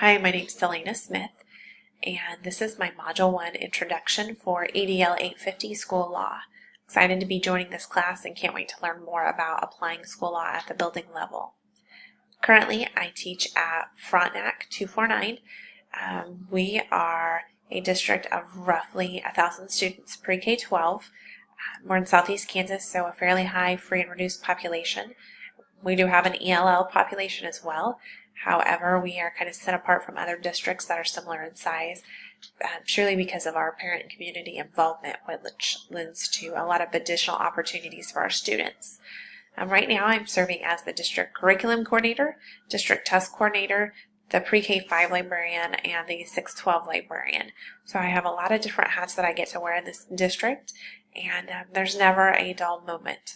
Hi, my name is Dalaina Smith, and this is my Module 1 Introduction for EDL 850 School Law. Excited to be joining this class and can't wait to learn more about applying school law at the building level. Currently, I teach at Frontenac 249. We are a district of roughly 1,000 students pre-K-12. We're in Southeast Kansas, so a fairly high free and reduced population. We do have an ELL population as well. However, we are kind of set apart from other districts that are similar in size, surely because of our parent and community involvement, which lends to a lot of additional opportunities for our students. Right now, I'm serving as the district curriculum coordinator, district test coordinator, the pre-K-5 librarian, and the 612 librarian. So I have a lot of different hats that I get to wear in this district, and there's never a dull moment.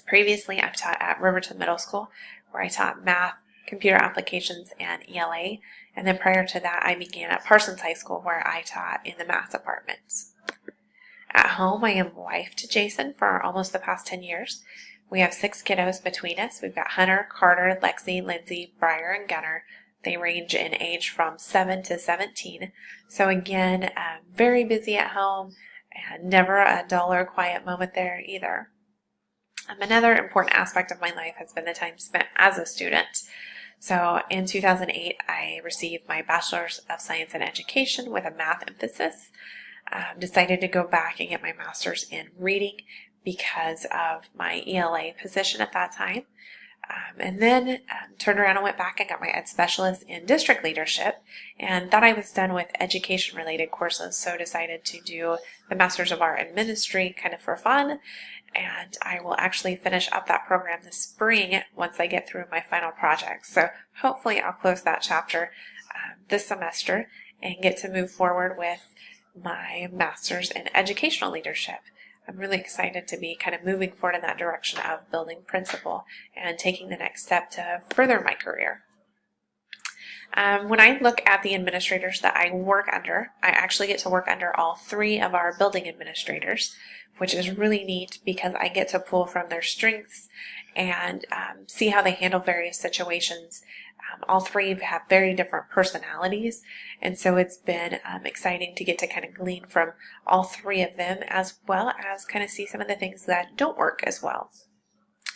Previously, I've taught at Riverton Middle School, where I taught math, computer applications, and ELA, and then prior to that I began at Parsons High School where I taught in the math departments. At home, I am wife to Jason for almost the past 10 years. We have 6 kiddos between us. We've got Hunter, Carter, Lexi, Lindsay, Briar, and Gunner. They range in age from 7 to 17. So again, very busy at home and never a dull or quiet moment there either. Another important aspect of my life has been the time spent as a student. So in 2008, I received my Bachelor's of Science in Education with a math emphasis. Decided to go back and get my master's in reading because of my ELA position at that time. And then turned around and went back and got my Ed Specialist in District Leadership and thought I was done with education-related courses, so decided to do the Master's of Art in Ministry kind of for fun. And I will actually finish up that program this spring once I get through my final project. So hopefully I'll close that chapter this semester and get to move forward with my Master's in Educational Leadership. I'm really excited to be kind of moving forward in that direction of building principle and taking the next step to further my career. When I look at the administrators that I work under, I actually get to work under all 3 of our building administrators, which is really neat because I get to pull from their strengths and see how they handle various situations. All 3 have very different personalities, and so it's been exciting to get to kind of glean from all 3 of them, as well as kind of see some of the things that don't work as well.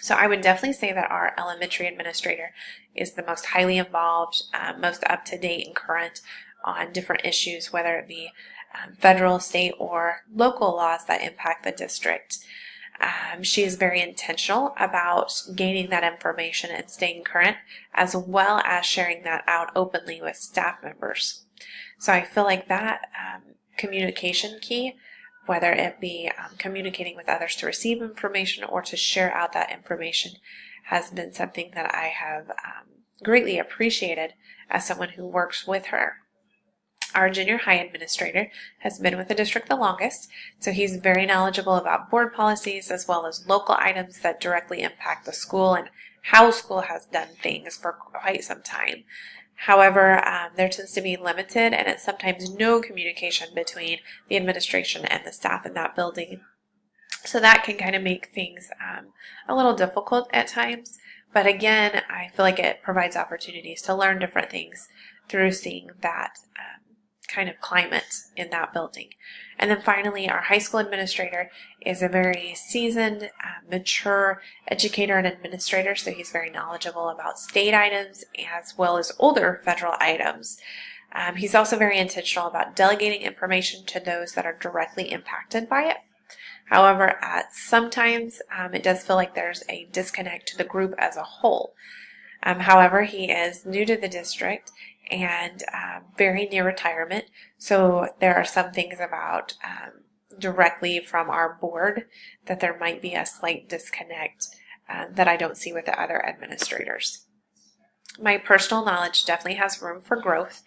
So I would definitely say that our elementary administrator is the most highly involved, most up-to-date and current on different issues, whether it be federal, state, or local laws that impact the district. She is very intentional about gaining that information and staying current, as well as sharing that out openly with staff members. So I feel like that communication key, whether it be communicating with others to receive information or to share out that information, has been something that I have greatly appreciated as someone who works with her. Our junior high administrator has been with the district the longest, so he's very knowledgeable about board policies as well as local items that directly impact the school and how school has done things for quite some time. However, there tends to be limited and it's sometimes no communication between the administration and the staff in that building. So that can kind of make things a little difficult at times. But again, I feel like it provides opportunities to learn different things through seeing that kind of climate in that building. And then finally, our high school administrator is a very seasoned, mature educator and administrator, so he's very knowledgeable about state items as well as older federal items. He's also very intentional about delegating information to those that are directly impacted by it. However, sometimes it does feel like there's a disconnect to the group as a whole. However, he is new to the district and very near retirement, so there are some things about directly from our board that there might be a slight disconnect that I don't see with the other administrators. My personal knowledge definitely has room for growth.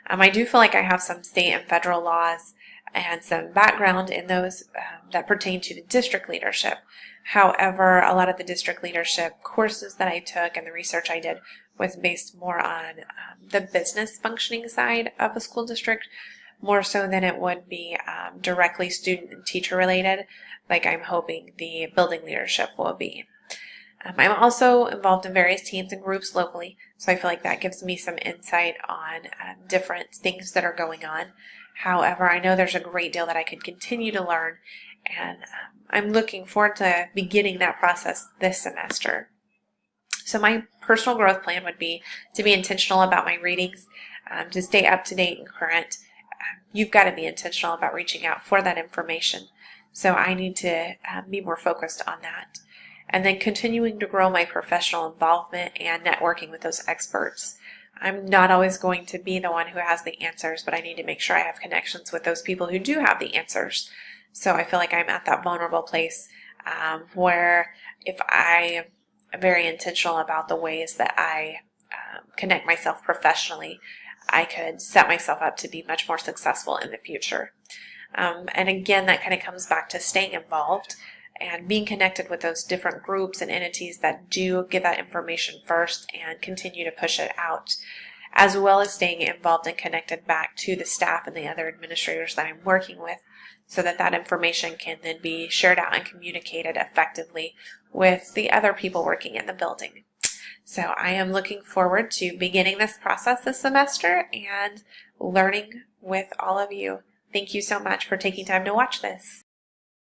I do feel like I have some state and federal laws and some background in those that pertain to the district leadership. However, a lot of the district leadership courses that I took and the research I did was based more on the business functioning side of a school district, more so than it would be directly student and teacher related, like I'm hoping the building leadership will be. I'm also involved in various teams and groups locally, so I feel like that gives me some insight on different things that are going on. However, I know there's a great deal that I could continue to learn, and I'm looking forward to beginning that process this semester. So my personal growth plan would be to be intentional about my readings, to stay up to date and current. You've got to be intentional about reaching out for that information. So I need to be more focused on that. And then continuing to grow my professional involvement and networking with those experts. I'm not always going to be the one who has the answers, but I need to make sure I have connections with those people who do have the answers. So I feel like I'm at that vulnerable place where if I am very intentional about the ways that I connect myself professionally, I could set myself up to be much more successful in the future. And again, that kind of comes back to staying involved and being connected with those different groups and entities that do get that information first and continue to push it out, as well as staying involved and connected back to the staff and the other administrators that I'm working with, so that that information can then be shared out and communicated effectively with the other people working in the building. So I am looking forward to beginning this process this semester and learning with all of you. Thank you so much for taking time to watch this.